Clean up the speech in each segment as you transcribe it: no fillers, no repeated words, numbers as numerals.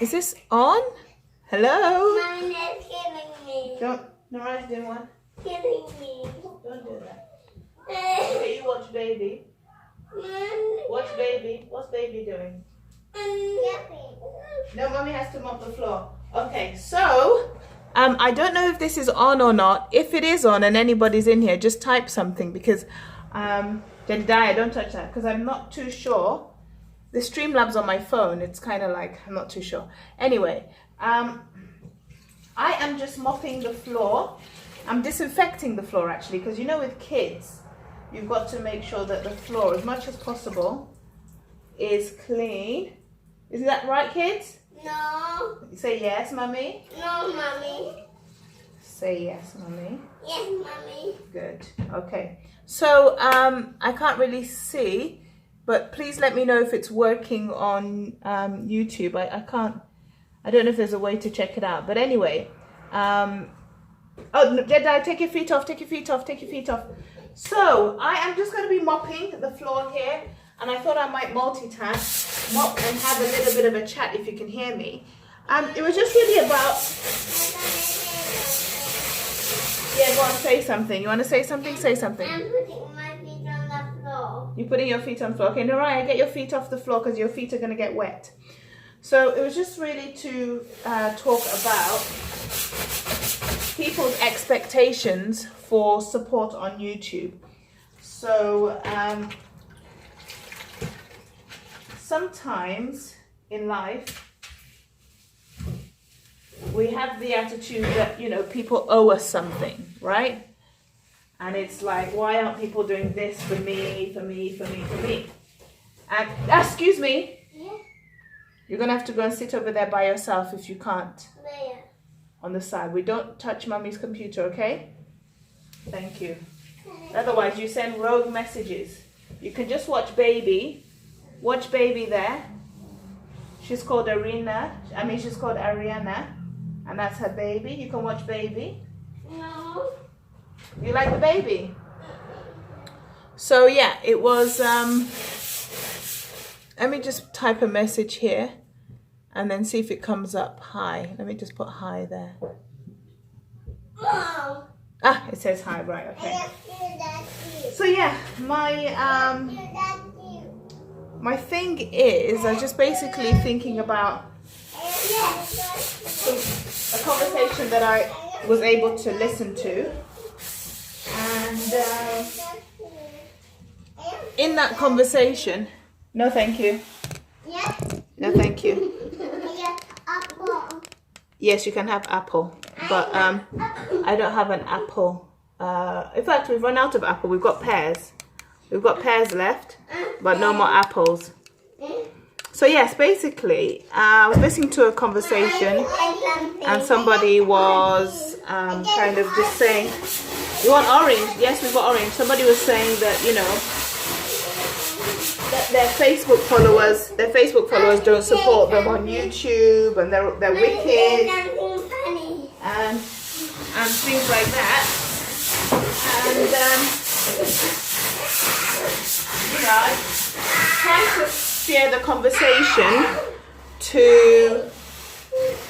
Is this on? Hello? Mine is killing me. Don't. Naraya's doing one. Killing me. Don't do that. Okay, you watch baby. Watch baby. What's baby doing? No, mommy has to mop the floor. Okay, so I don't know if this is on or not. If it is on and anybody's in here, just type something because Jedediah, don't touch that because I'm not too sure. The Streamlabs on my phone. It's kind of like I'm not too sure. Anyway, I am just mopping the floor. I'm disinfecting the floor actually because you know with kids, you've got to make sure that the floor, as much as possible, is clean. Is that right, kids? No. Say yes, mummy. No, mommy. Say yes, mummy. Yes, mommy. Good. Okay. So I can't really see, but please let me know if it's working on YouTube. I can't. I don't know if there's a way to check it out. But anyway, oh, Jedi, take your feet off. Take your feet off. Take your feet off. So I am just going to be mopping the floor here. And I thought I might multitask, mop and have a little bit of a chat if you can hear me. It was just really about... Yeah, go on, say something. You want to say something? Say something. I'm putting my feet on the floor. You're putting your feet on the floor. Okay, Naraya, get your feet off the floor because your feet are going to get wet. So it was just really to talk about people's expectations for support on YouTube. So... sometimes in life we have the attitude that, you know, people owe us something, right? And it's like, why aren't people doing this for me, for me, for me, for me? And excuse me, Yeah. you're gonna have to go and sit over there by yourself if you can't. Where? On the side. We don't touch mummy's computer, okay? Thank you. Otherwise you send rogue messages. You can just watch baby. Watch baby there. She's called she's called Ariana. And that's her baby. You can watch baby. No. You like the baby? So yeah, it was, let me just type a message here and then see if it comes up. Hi. Let me just put hi there. Mom. Ah, it says hi, right, okay. So yeah, my thing is, I was just basically thinking about a conversation that I was able to listen to. And in that conversation, no thank you. No thank you. Yes, you can have apple, but I don't have an apple. In fact, we've run out of apple. We've got pears. We've got pears left, but no more apples. So yes, basically, I was listening to a conversation and somebody was kind of just saying, you want orange? Yes, we've got orange. Somebody was saying that, you know, that their Facebook followers don't support them on YouTube and they're wicked and things like that. And you know, I trying to share the conversation to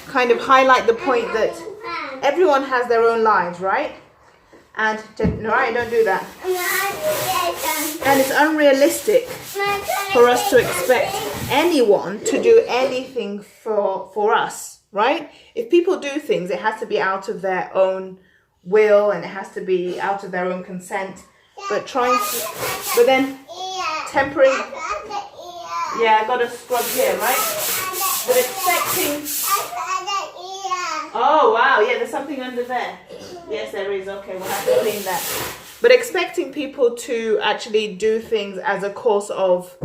kind of highlight the point that everyone has their own lives, right? And no, I don't do that. And it's unrealistic for us to expect anyone to do anything for us, right? If people do things, it has to be out of their own will and it has to be out of their own consent. But then tempering, yeah, I got to scrub here, right? But expecting, oh wow, yeah, there's something under there. Yes, there is. Okay, we'll have to clean that. But expecting people to actually do things as a course of,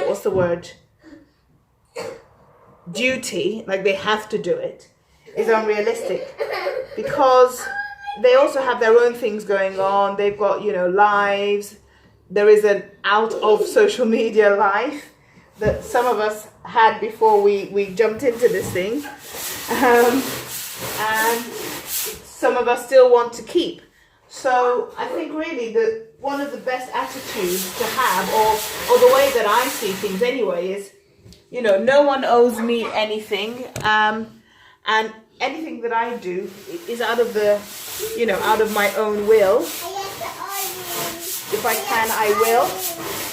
what's the word? Duty, like they have to do it, is unrealistic because they also have their own things going on. They've got, you know, lives. There is an out of social media life that some of us had before we jumped into this thing. And some of us still want to keep. So I think really that one of the best attitudes to have, or the way that I see things anyway, is, you know, no one owes me anything, and anything that I do is out of the, you know, out of my own will. If I can, I will,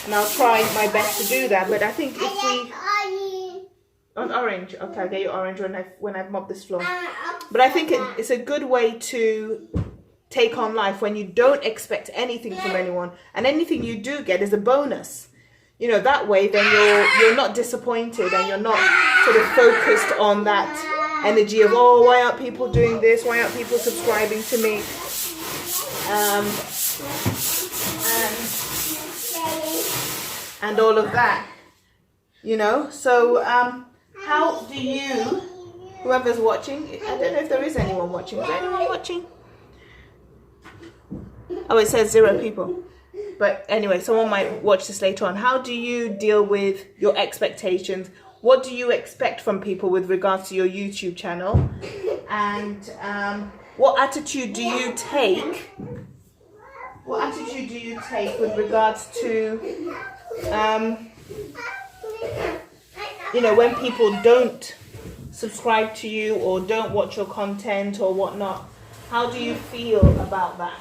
and I'll try my best to do that. But I think if we on orange, okay, I'll get you orange when I've mopped this floor. But I think it's a good way to take on life when you don't expect anything from anyone, and anything you do get is a bonus. You know, that way then you're not disappointed, and you're not sort of focused on that energy of, oh, why aren't people doing this? Why aren't people subscribing to me? And all of that, you know. So how do you, whoever's watching, I don't know if there is anyone watching. Is there anyone watching? Oh, it says 0 people. But anyway, someone might watch this later on. How do you deal with your expectations? What do you expect from people with regards to your YouTube channel? And what attitude do you take? What attitude do you take with regards to, you know, when people don't subscribe to you or don't watch your content or whatnot? How do you feel about that?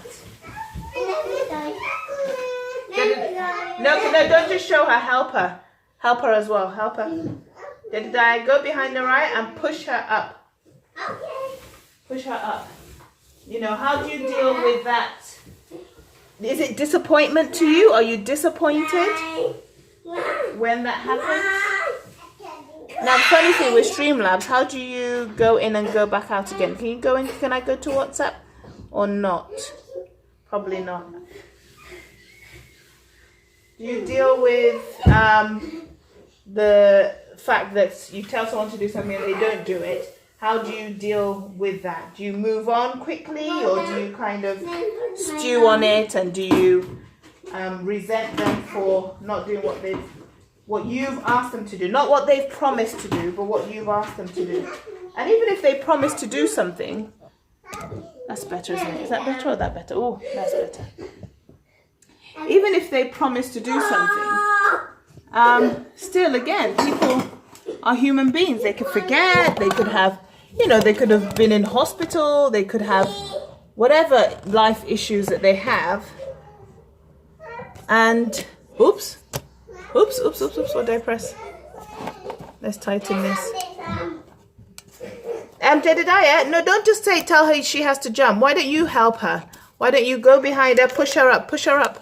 No, don't just show her. Help her. Help her as well. Help her. Did I go behind the right and push her up? Push her up. You know, how do you deal with that? Is it disappointment to you? Are you disappointed when that happens? Now, the funny thing with Streamlabs, how do you go in and go back out again? Can you go in? Can I go to WhatsApp or not? Probably not. Do you deal with the fact that you tell someone to do something and they don't do it? How do you deal with that? Do you move on quickly, or do you kind of stew on it, and do you resent them for not doing what you've asked them to do? Not what they've promised to do, but what you've asked them to do. And even if they promise to do something, that's better, isn't it? Is that better or that better? Oh, that's better. Even if they promise to do something, still, again, people are human beings. They could forget, they could have, you know, they could have been in hospital, they could have whatever life issues that they have. And, oops, what did I press? Let's tighten this. Jedediah, no, don't just tell her she has to jump. Why don't you help her? Why don't you go behind her, push her up, push her up.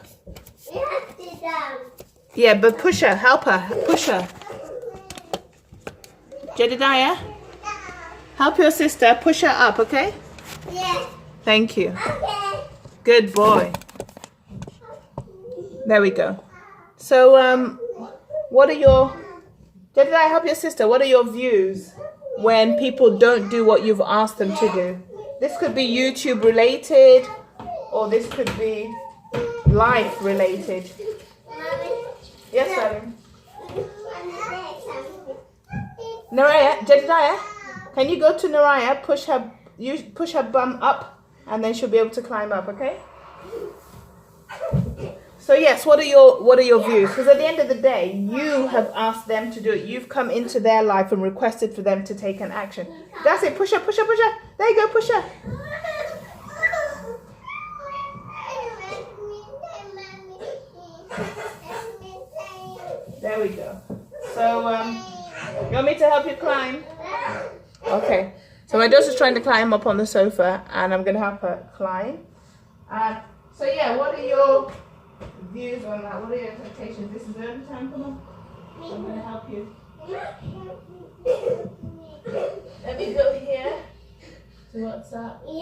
Yeah, but push her, help her, push her. Jedediah, help your sister, push her up, okay? Yeah. Thank you. Okay. Good boy. There we go. So, what are your... Jedediah, help your sister. What are your views when people don't do what you've asked them to do? This could be YouTube related, or this could be life related. Mommy. Yes, darling. Mommy. Naraya, Jedediah, can you go to Naraya, push her bum up, and then she'll be able to climb up, okay? So yes, what are your views? Because at the end of the day, you have asked them to do it. You've come into their life and requested for them to take an action. That's it. Push her, push her, push her. There you go, push her. There we go. So, you want me to help you climb? Okay. So my daughter's trying to climb up on the sofa, and I'm going to help her climb. So yeah, what are your views on that? What are your expectations? This is early time, come on. I'm going to help you. Let me go here. So what's that? You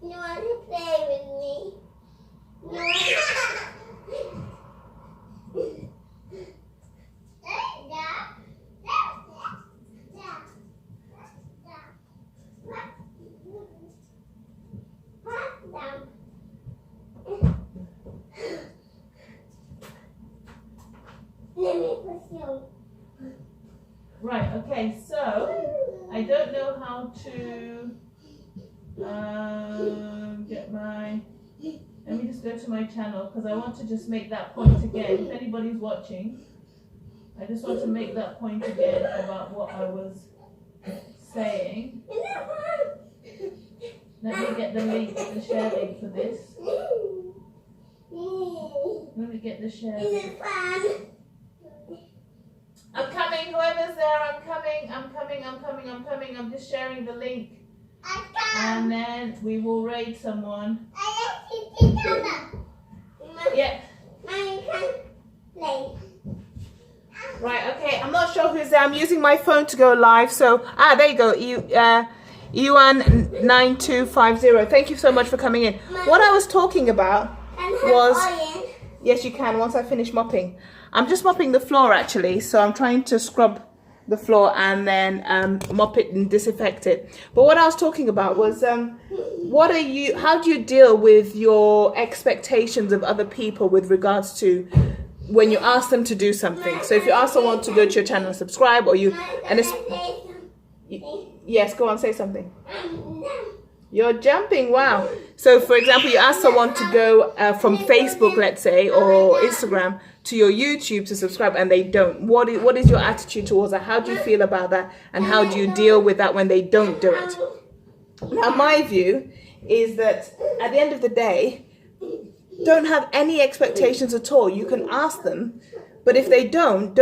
want to play with me? go to my channel because I want to just make that point again. If anybody's watching, I just want to make that point again about what I was saying. Let me get the link, the share link for this. Let me get the share link. I'm coming, whoever's there, I'm coming. I'm just sharing the link. And then we will raid someone. Yeah. Right, okay, I'm not sure who's there. I'm using my phone to go live. So, there you go. Yuan9250. Thank you so much for coming in. What I was talking about was... Yes, you can, once I finish mopping. I'm just mopping the floor, actually. So I'm trying to scrub the floor and then mop it and disinfect it. But what I was talking about was how do you deal with your expectations of other people with regards to when you ask them to do something? So if you ask someone to go to your channel and subscribe, or yes, go on, say something. You're jumping, wow. So for example, you ask someone to go from Facebook, let's say, or Instagram to your YouTube to subscribe and they don't. What is your attitude towards that? How do you feel about that? And how do you deal with that when they don't do it? Now, my view is that at the end of the day, don't have any expectations at all. You can ask them, but if they don't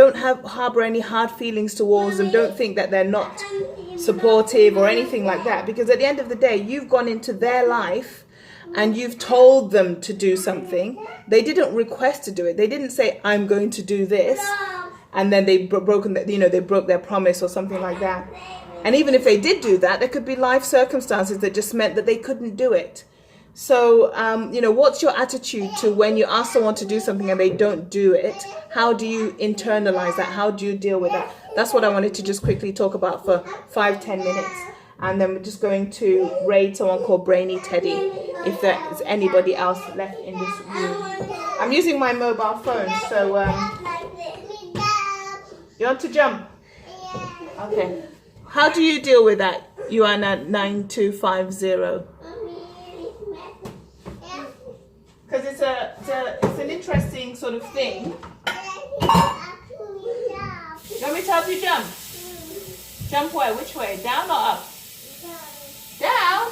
harbor any hard feelings towards them. Don't think that they're not supportive or anything like that, because at the end of the day, you've gone into their life and you've told them to do something. They didn't request to do it. They didn't say, I'm going to do this, and then they broke their promise or something like that. And even if they did do that, there could be life circumstances that just meant that they couldn't do it. So, what's your attitude to when you ask someone to do something and they don't do it? How do you internalize that? How do you deal with that? That's what I wanted to just quickly talk about for 5-10 minutes. And then we're just going to raid someone called Brainy Teddy, if there's anybody else left in this room. I'm using my mobile phone, so you want to jump? Okay. How do you deal with that, Yuana9250? Because it's an interesting sort of thing. You want me to help you jump? Jump where? Which way? Down or up? Down?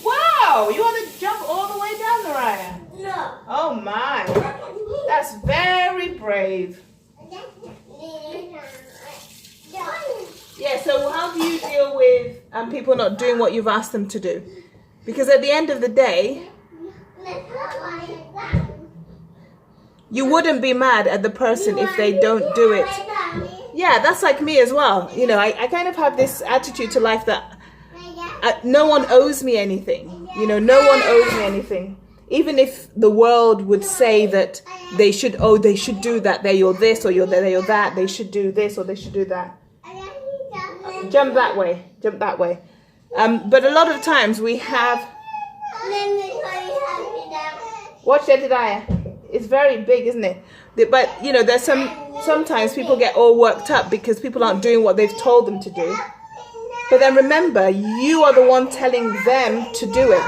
Wow! You want to jump all the way down, Naraya? No. Oh my! That's very brave. Yeah, so how do you deal with people not doing what you've asked them to do? Because at the end of the day, you wouldn't be mad at the person if they don't do it. Yeah, that's like me as well. I kind of have this attitude to life that no one owes me anything. No one owes me anything. Even if the world would say that they should do that, you're this or you're that, they should do this or they should do that. Jump that way. But a lot of times we have... Watch Jedediah. It's very big, isn't it? But, there's sometimes people get all worked up because people aren't doing what they've told them to do. But then remember, you are the one telling them to do it.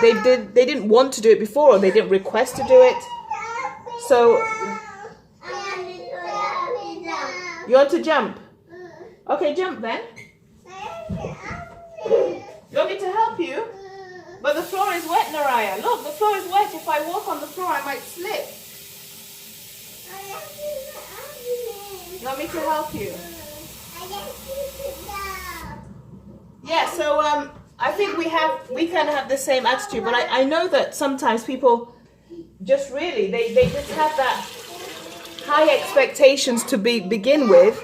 They didn't want to do it before, or they didn't request to do it. So, you want to jump? Okay, jump then. You want me to help you? But the floor is wet, Naraya. Look, the floor is wet. If I walk on the floor, I might slip. You want me to help you? Yeah, so I think we kind of have the same attitude, but I know that sometimes people just really, they just have that high expectations to begin with,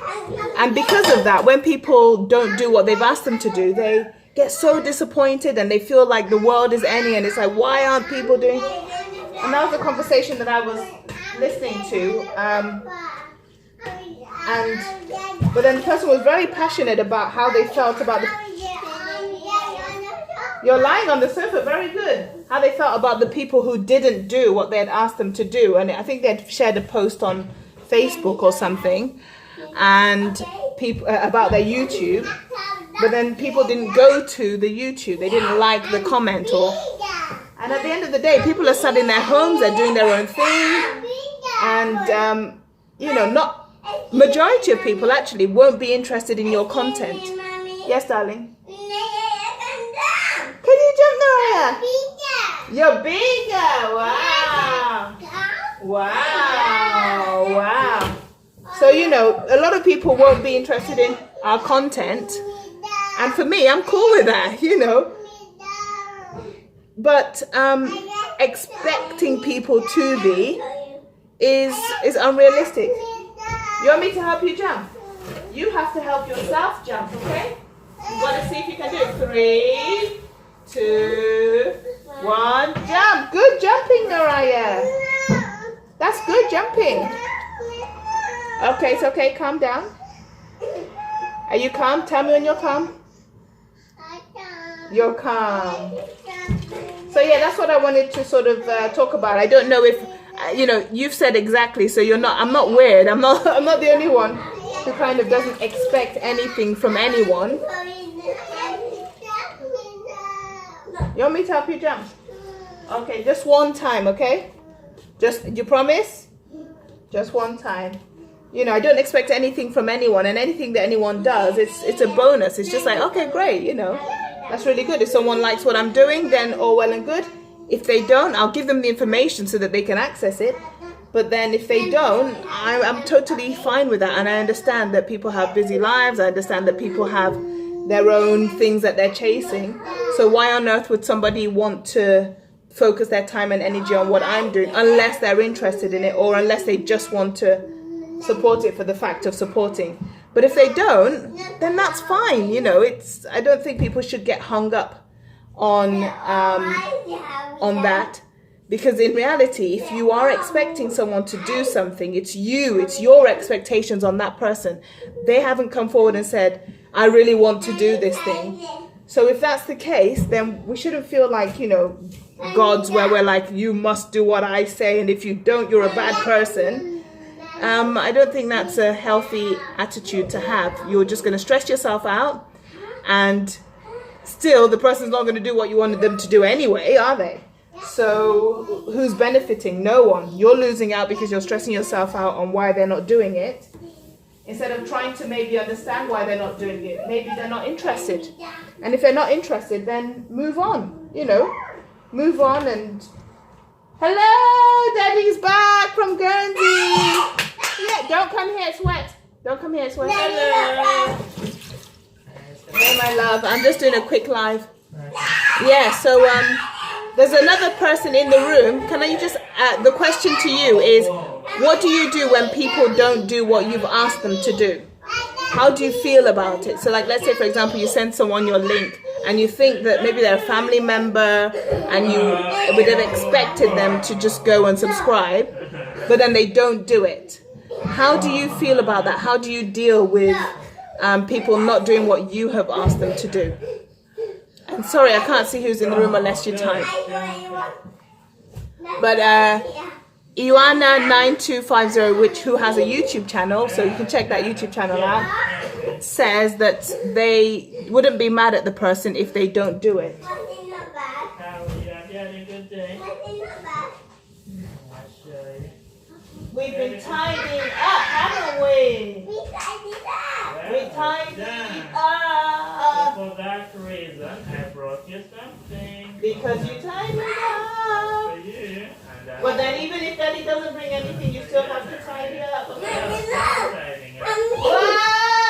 and because of that, when people don't do what they've asked them to do, they get so disappointed and they feel like the world is ending, and it's like, why aren't people doing? And that was a conversation that I was listening to, but then the person was very passionate about how they felt about the... You're lying on the sofa, very good. How they felt about the people who didn't do what they had asked them to do. And I think they had shared a post on Facebook or something, and people about their YouTube. But then people didn't go to the YouTube. They didn't like the comment, And at the end of the day, people are sat in their homes, they're doing their own thing. And, you know, not majority of people actually won't be interested in your content. Yes, darling. Can you jump, Naraya? You're bigger. Wow. Wow. Wow. So, you know, a lot of people won't be interested in our content. And for me, I'm cool with that, you know. But expecting people to be is unrealistic. You want me to help you jump? You have to help yourself jump, okay? You want to see if you can do it. 3, 2, 1, jump. Good jumping, Naraya. That's good jumping. Okay, it's okay. Calm down. Are you calm? Tell me when you're calm. You're calm. So yeah, that's what I wanted to sort of talk about. I don't know if you know. You've said exactly. So you're not. I'm not weird. I'm not the only one who kind of doesn't expect anything from anyone. You want me to help you jump? Okay, just one time, okay? You promise? Just one time. You know, I don't expect anything from anyone, and anything that anyone does, it's a bonus. It's just like, okay, great, you know, that's really good. If someone likes what I'm doing, then all well and good. If they don't, I'll give them the information so that they can access it. But then if they don't, I'm totally fine with that. And I understand that people have busy lives. I understand that people have their own things that they're chasing. So why on earth would somebody want to focus their time and energy on what I'm doing unless they're interested in it, or unless they just want to support it for the fact of supporting? But if they don't, then that's fine. You know, I don't think people should get hung up on that, because in reality, if you are expecting someone to do something, it's your expectations on that person. They haven't come forward and said, I really want to do this thing. So if that's the case, then we shouldn't feel like, you know, gods where we're like, you must do what I say, and if you don't, you're a bad person. I don't think that's a healthy attitude to have. You're just going to stress yourself out, and still the person's not going to do what you wanted them to do anyway, are they? So who's benefiting? No one. You're losing out because you're stressing yourself out on why they're not doing it, instead of trying to maybe understand why they're not doing it. Maybe they're not interested. And if they're not interested, then move on, you know. Move on. And hello, Daddy's back from Guernsey. Yeah, don't come here, it's wet. Don't come here, it's wet. Hello. Hey, my love. I'm just doing a quick live. Yeah, so there's another person in the room. Can I just, the question to you is, what do you do when people don't do what you've asked them to do? How do you feel about it? So like, let's say, for example, you send someone your link and you think that maybe they're a family member and you would have expected them to just go and subscribe, but then they don't do it. How do you feel about that? How do you deal with people not doing what you have asked them to do? And sorry, I can't see who's in the room unless you type. But Iwana9250, who has a YouTube channel, so you can check that YouTube channel out, says that they wouldn't be mad at the person if they don't do it. We've been tidying up, haven't we? We tidied up. For that reason, I brought you something. Because you tidied up. For you. But then even if Daddy doesn't bring anything, you still have to tidy up.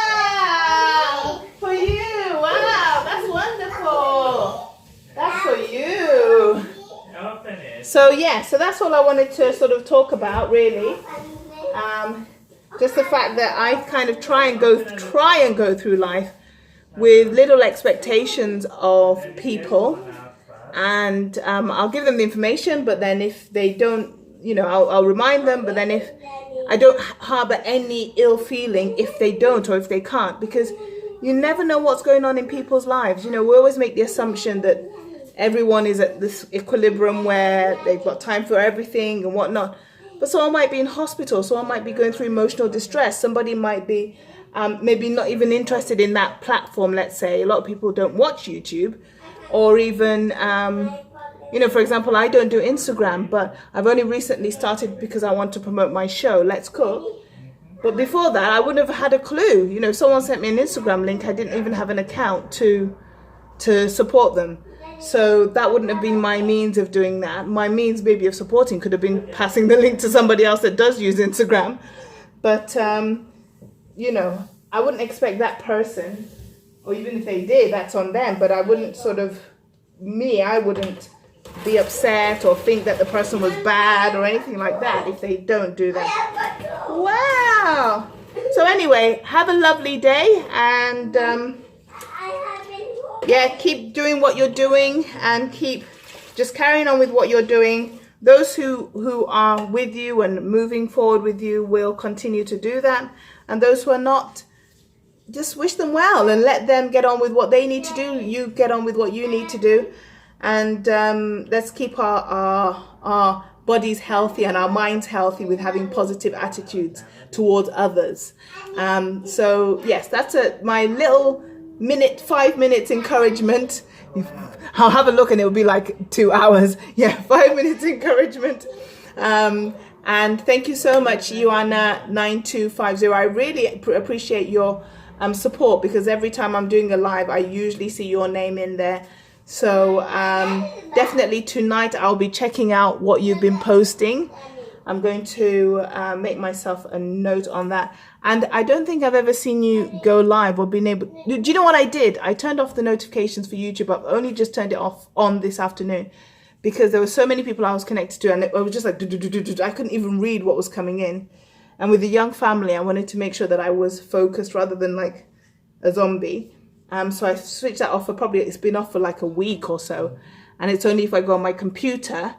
Wow! For you! Wow! That's wonderful! That's for you! Open it. So yeah, so that's all I wanted to sort of talk about, really. Just the fact that I kind of try and go through life with little expectations of people, and I'll give them the information, but then if they don't, you know, I'll remind them, but then if I don't harbor any ill feeling if they don't or if they can't, because you never know what's going on in people's lives. You know, we always make the assumption that everyone is at this equilibrium where they've got time for everything and whatnot. But someone might be in hospital, someone might be going through emotional distress, somebody might be maybe not even interested in that platform, let's say. A lot of people don't watch YouTube, or even, You know, for example, I don't do Instagram, but I've only recently started because I want to promote my show, Let's Cook. But before that, I wouldn't have had a clue. You know, if someone sent me an Instagram link, I didn't even have an account to support them. So that wouldn't have been my means of doing that. My means maybe of supporting could have been passing the link to somebody else that does use Instagram. But, you know, I wouldn't expect that person, or even if they did, that's on them. But I wouldn't I wouldn't be upset or think that the person was bad or anything like that if they don't do that. Wow. So anyway, have a lovely day, and yeah, keep doing what you're doing and keep just carrying on with what you're doing. Those who are with you and moving forward with you will continue to do that, and those who are not, just wish them well and let them get on with what they need to do. You get on with what you need to do, and let's keep our bodies healthy and our minds healthy with having positive attitudes towards others. So yes, that's my little 5 minutes encouragement. I'll have a look and it'll be like 2 hours. Yeah, 5 minutes encouragement. And thank you so much, Ioana9250. I really appreciate your support, because every time I'm doing a live, I usually see your name in there. So definitely tonight I'll be checking out what you've been posting. I'm going to make myself a note on that. And I don't think I've ever seen you go live or been able... Do you know what I did? I turned off the notifications for YouTube. I've only just turned it off on this afternoon because there were so many people I was connected to, and it was just like... I couldn't even read what was coming in. And with a young family, I wanted to make sure that I was focused rather than like a zombie. So I switched that off it's been off for like a week or so. And it's only if I go on my computer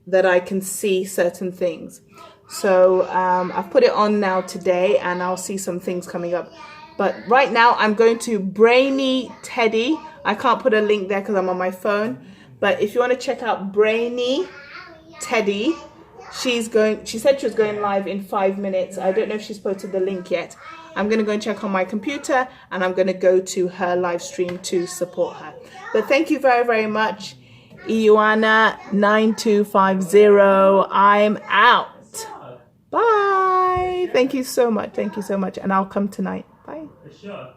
that I can see certain things. So I've put it on now today, and I'll see some things coming up. But right now I'm going to Brainy Teddy. I can't put a link there because I'm on my phone. But if you want to check out Brainy Teddy, she said she was going live in 5 minutes. I don't know if she's posted the link yet. I'm going to go and check on my computer, and I'm going to go to her live stream to support her. But thank you very, very much. Ioana9250. I'm out. Bye. Thank you so much. Thank you so much. And I'll come tonight. Bye. Sure.